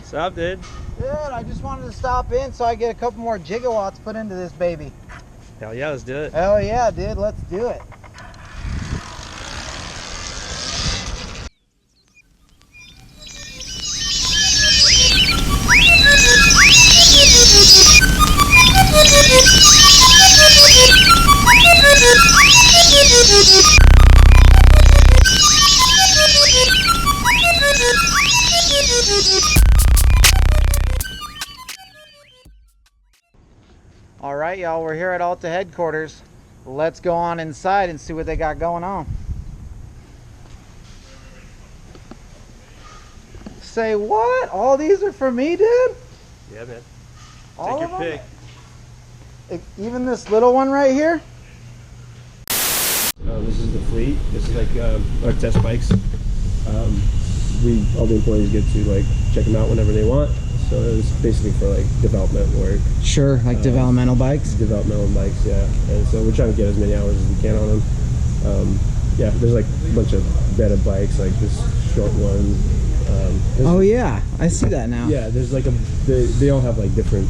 What's up, dude? Dude, I just wanted to stop in so I get a couple more gigawatts put into this baby. Hell yeah, let's do it. Hell yeah, dude, let's do it. All right, y'all, we're here at Alta headquarters. Let's go on inside and see what they got going on. Say what? All these are for me, dude? Yeah, man. All Take your pick. Even this little one right here? This is the fleet. This is like our test bikes. All the employees get to like check them out whenever they want. So it's basically for like development work. Sure, like developmental bikes? Developmental bikes, yeah. And so we're trying to get as many hours as we can on them. Yeah, there's like a bunch of better bikes, like this short one. Oh yeah, I see that now. Yeah, there's like they all have like different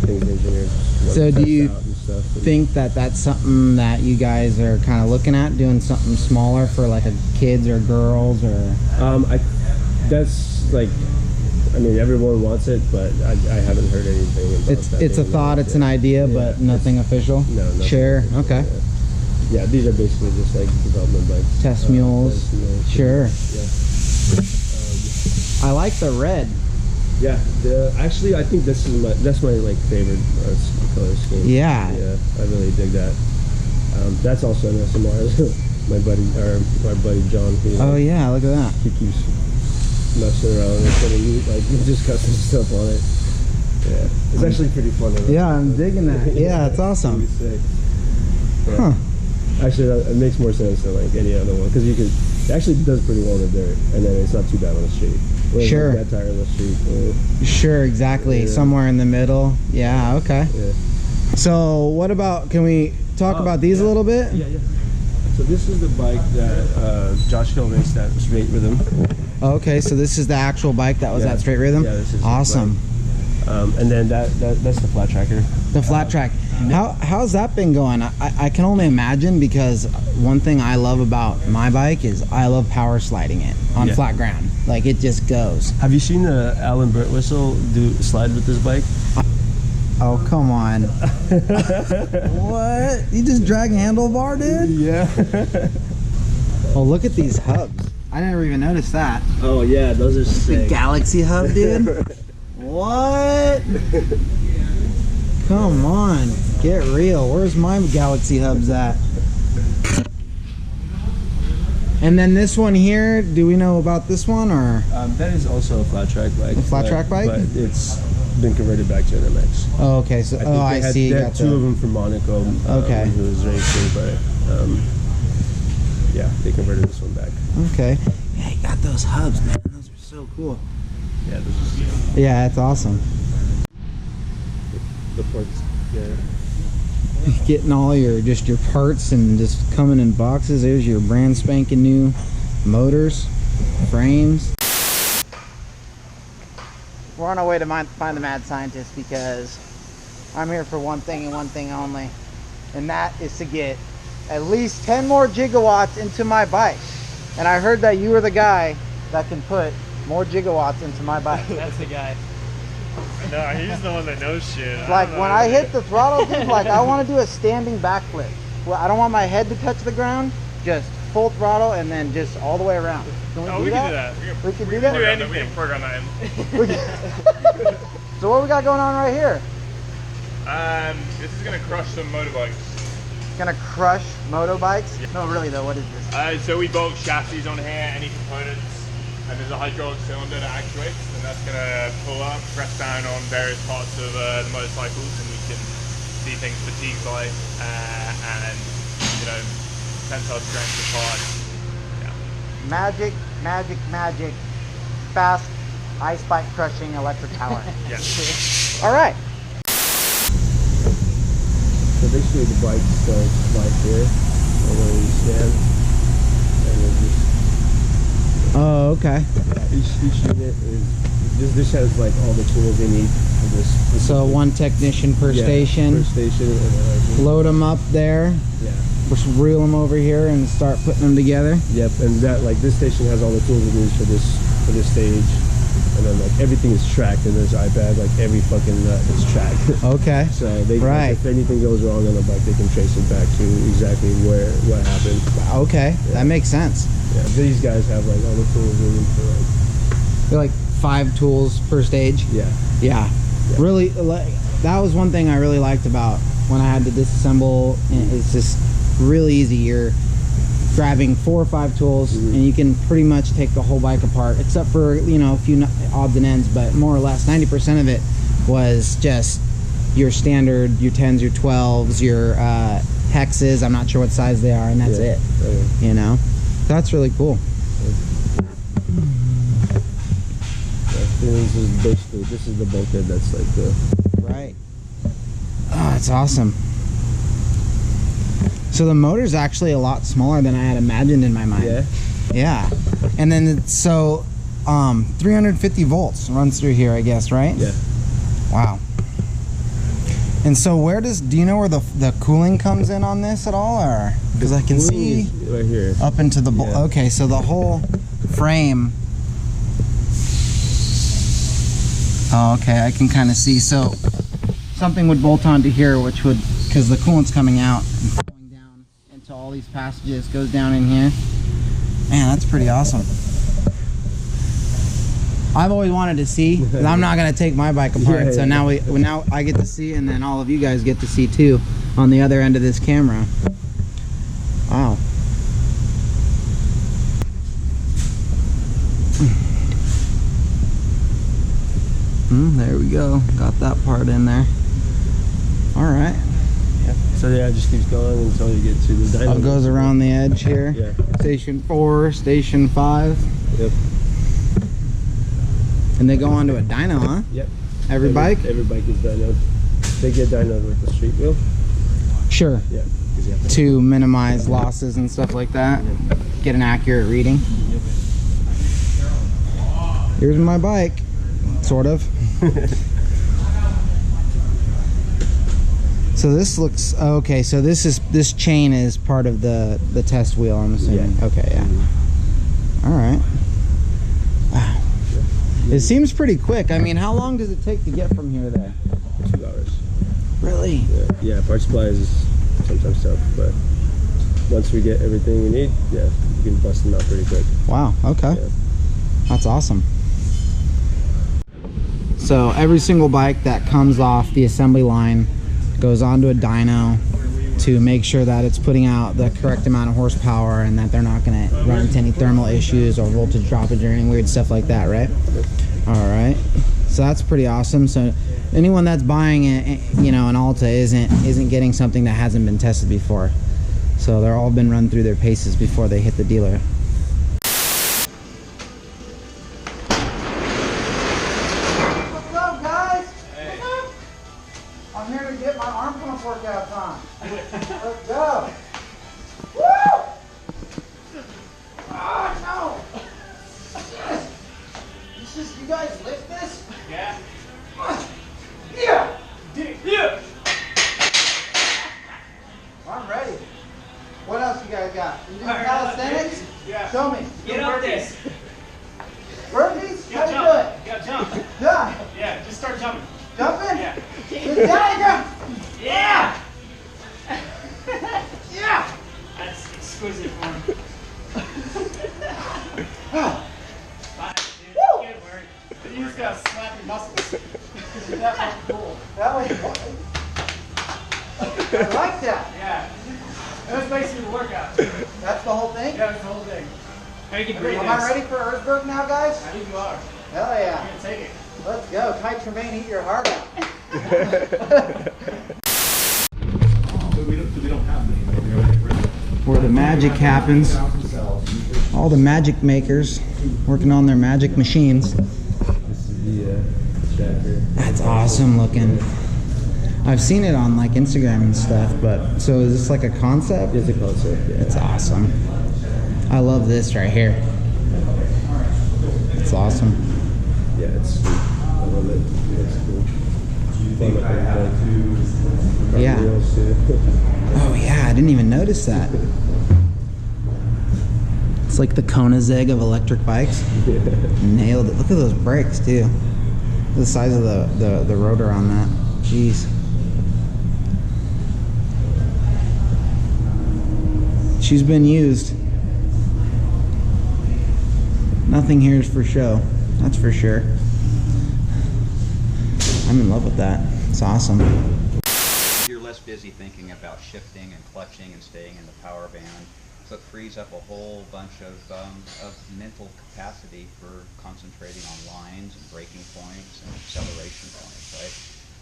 things engineered. So do you think that that's something that you guys are kind of looking at, doing something smaller for like a kids or girls or? That's like, I mean, everyone wants it, but I haven't heard anything about that. It's a thought, it's an idea, but nothing official? No, nothing sure, official, okay. Yeah, these are basically just like development bikes. Test mules. Sure. Yeah. I like the red. Yeah, actually I think that's my like favorite color scheme. Yeah. Yeah, I really dig that. That's also an SMR. my buddy John. Oh yeah, look at that. He keeps messing around and putting like just custom stuff on it. Yeah, it's actually pretty fun. Yeah, I'm digging that. Yeah, it's awesome. Yeah. Huh. Actually, it makes more sense than like any other one because it actually does pretty well in the dirt, and then it's not too bad on the street. Sure. That tire on the street. Sure, exactly. Yeah. Somewhere in the middle. Yeah. Okay. Yeah. So, what about? Can we talk about these a little bit? Yeah, yeah. So this is the bike that Josh Hill raced at Straight Rhythm. Okay, so this is the actual bike that was at Straight Rhythm? Yeah, this is awesome. And then that's the flat tracker. The flat track. How's that been going? I can only imagine because one thing I love about my bike is I love power sliding it on flat ground. Like it just goes. Have you seen Alan Birtwistle slide with this bike? Oh, come on. What? You just drag a handlebar, dude? Yeah. Oh, look at these hubs. I never even noticed that. Oh, yeah, those are sick. The Galaxy hub, dude? What? Come on. Get real. Where's my Galaxy hubs at? And then this one here, do we know about this one or? That is also a flat track bike. A flat track bike? But it's been converted back to an MX. Oh, okay. So, I see. They had two of them from Monaco. Okay. Who was racing, but yeah, they converted this one back. Okay. Yeah, you got those hubs, man. Those are so cool. Yeah, this is. Yeah, that's awesome. The ports. Yeah. Getting all your parts and just coming in boxes. There's your brand spanking new motors, frames. We're on our way to find the mad scientist because I'm here for one thing and one thing only, and that is to get at least 10 more gigawatts into my bike. And I heard that you were the guy that can put more gigawatts into my bike. That's the guy. No, he's the one that knows shit. Like when I hit the throttle, dude, like I want to do a standing backflip. Well, I don't want my head to touch the ground, just full throttle and then just all the way around. Can we do that? We can do that? We can do anything. We can program that in. So what we got going on right here? This is going to crush some motorbikes. Gonna crush motorbikes? Yeah. No, really though, what is this? So we bolt chassis on here, any components, and there's a hydraulic cylinder that actuates, and that's going to pull up, press down on various parts of the motorcycles, and we can see things fatigue light and, you know, tensile strength of parts. Yeah. Magic, magic, magic. Fast ice bike crushing electric power. Yes. All right. So basically the bike starts right here, where you stand, and then just Oh, Okay. Each unit is this has like all the tools they need for this. So one technician per station. Per station. And, load them up there. Yeah. Just reel them over here and start putting them together. Yep, and that like this station has all the tools it needs for this stage, and then like everything is tracked in this iPad. Like every fucking nut is tracked. Okay. So they right. If anything goes wrong on the bike, they can trace it back to exactly what happened. Okay, yeah. That makes sense. Yeah, these guys have like all the tools they need for like. They're like 5 tools per stage. Yeah. Yeah. Really, like that was one thing I really liked about when I had to disassemble. It's just really easy. You're grabbing 4 or 5 tools, and you can pretty much take the whole bike apart, except for, you know, a few odds and ends, but more or less 90% of it was just your standard, your 10s, your 12s, your hexes. I'm not sure what size they are, and that's it. You know, that's really cool. This is basically, this is the bulkhead that's like the... Right. Oh, that's awesome. So the motor's actually a lot smaller than I had imagined in my mind. Yeah? Yeah. And then it's, so 350 volts runs through here, I guess, right? Yeah. Wow. And so where do you know where the cooling comes in on this at all, or? Because I can see right here. up into the okay, so the whole frame. Oh, okay, I can kind of see. So something would bolt onto here, which would, because the coolant's coming out and flowing down into all these passages, goes down in here. Man, that's pretty awesome. I've always wanted to see, because I'm not going to take my bike apart, so now now I get to see, and then all of you guys get to see too on the other end of this camera. Wow. There we go. Got that part in there. All right. Yep. So yeah, it just keeps going until you get to the dyno. It goes around the edge here. Yeah. Station 4, Station 5. Yep. And they go onto a dyno, huh? Yep. Every bike? Every bike is dynoed. They get dynoed with the street wheel. Sure. Yeah. To minimize losses and stuff like that. Yep. Get an accurate reading. Yep. Here's my bike. Sort of. So this looks okay. So this chain is part of the test wheel, I'm assuming. Yeah. Okay, yeah. All right. Wow. It seems pretty quick. I mean, how long does it take to get from here to there? 2 hours. Really? Yeah. Part supplies is sometimes tough, but once we get everything we need, yeah, we can bust them out pretty quick. Wow. Okay. Yeah. That's awesome. So every single bike that comes off the assembly line goes onto a dyno to make sure that it's putting out the correct amount of horsepower and that they're not going to run into any thermal issues or voltage droppage or any weird stuff like that, right? All right. So that's pretty awesome. So anyone that's buying it, you know, an Alta isn't getting something that hasn't been tested before. So they're all been run through their paces before they hit the dealer. Workout time. Let's go. Woo! Oh no! This is, you guys lift this? Yeah. Yeah! Yeah. I'm ready. What else you guys got? You do calisthenics? Yeah. Show me. Get up this. Burpees? How you jump. do it? You gotta jump. Yeah. Yeah, just start jumping. Jumping? Yeah. Good job. Yeah! Yeah! That's exquisite form. Bye, dude. Woo! Good work. You just gotta slap your muscles. That felt cool. That was, I like that. Yeah. That was basically the workout. That's the whole thing? Yeah, that's the whole thing. How you can breathe Am I ready for Erzberg now, guys? I think you are. Hell You're yeah. gonna take it. Let's go. Ty Tremaine, eat your heart out. Where the magic happens. All the magic makers working on their magic machines. This is the tracker. That's awesome looking. I've seen it on like Instagram and stuff, but so is this like a concept? It's a concept, yeah. It's awesome. I love this right here. That's awesome. Yeah, it's sweet. I love it. It's cool. Do you think I have to? Yeah. Wheels too. Oh yeah, I didn't even notice that. It's like the Koenigsegg of electric bikes. Yeah. Nailed it. Look at those brakes too. The size of the rotor on that. Jeez. She's been used. Nothing here is for show. That's for sure. I'm in love with that. It's awesome. You're less busy thinking about shifting and clutching and staying in the power band, so it frees up a whole bunch of mental capacity for concentrating on lines and braking points and acceleration points, right?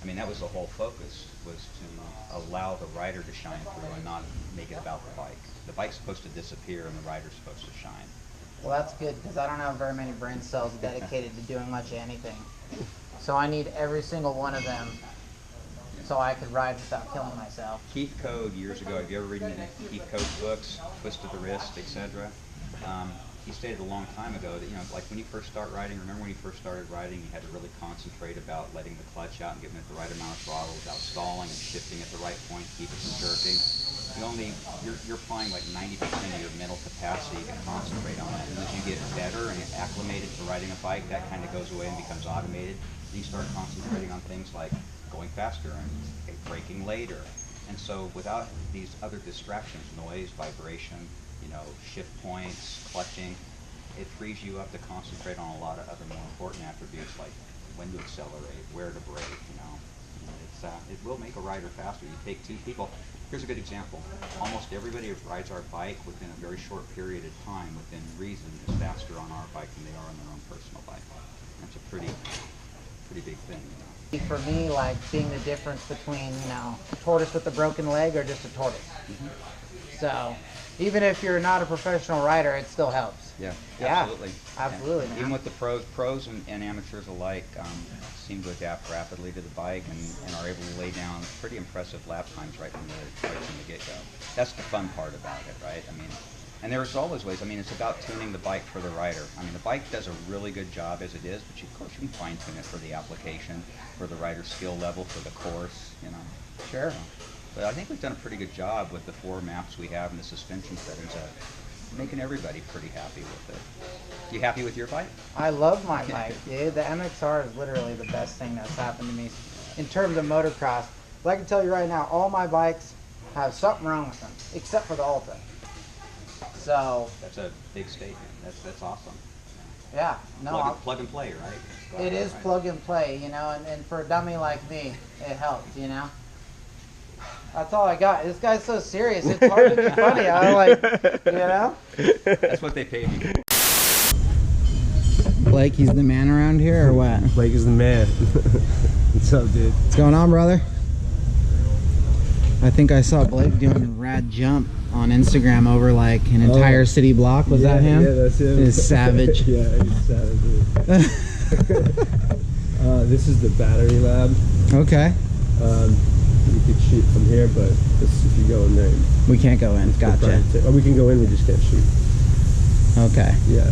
I mean, that was the whole focus, was to allow the rider to shine through and not make it about the bike. The bike's supposed to disappear and the rider's supposed to shine. Well, that's good because I don't have very many brain cells dedicated to doing much of anything. So I need every single one of them so I could ride without killing myself. Keith Code years ago, have you ever read any of Keith Code's books, Twist of the Wrist, etc.? He stated a long time ago that, you know, like when you first start riding, remember when you first started riding, you had to really concentrate about letting the clutch out and giving it the right amount of throttle without stalling and shifting at the right point, keep it from jerking. You're applying like 90% of your mental capacity to concentrate on it. And as you get better and acclimated to riding a bike, that kind of goes away and becomes automated. You start concentrating on things like going faster and braking later. And so without these other distractions, noise, vibration, you know, shift points, clutching, it frees you up to concentrate on a lot of other more important attributes like when to accelerate, where to brake, you know. It will make a rider faster. You take two people. Here's a good example. Almost everybody who rides our bike within a very short period of time, within reason, is faster on our bike than they are on their own personal bike. That's a pretty big thing, you know. For me, like seeing the difference between, you know, a tortoise with a broken leg or just a tortoise. Mm-hmm. So even if you're not a professional rider, it still helps. Yeah, Yeah, absolutely. absolutely, Even with the pros and amateurs alike seem to adapt rapidly to the bike and are able to lay down pretty impressive lap times right from the get-go. That's the fun part about it, right? I mean, and there's always ways. I mean, it's about tuning the bike for the rider. I mean, the bike does a really good job as it is, but of course you can fine-tune it for the application, for the rider's skill level, for the course, you know. Sure. But I think we've done a pretty good job with the 4 maps we have and the suspension settings of making everybody pretty happy with it. You happy with your bike? I love my bike, dude. The MXR is literally the best thing that's happened to me in terms of motocross. But I can tell you right now, all my bikes have something wrong with them, except for the Alta. So That's a big statement. That's awesome. yeah, no, Plug and play, right? it is Right. plug and play, you know, and for a dummy like me, it helps, you know. That's all I got. This guy's so serious. It's hard to be funny. I like, you know. That's what they paid me for. Blake, he's the man around here, or what? Blake is the man. What's up, dude? What's going on, brother? I think I saw Blake doing a rad jump on Instagram over like an entire city block. Was that him? Yeah, that's him. He's savage. Yeah, he's savage. This is the battery lab. Okay. You could shoot from here, but this, if you go in there, We can't go in. Gotcha. Or we can go in, we just can't shoot. Okay. Yeah.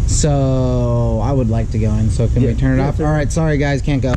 So I would like to go in. So can we turn it off? turn it All right. Sorry, guys. Can't go.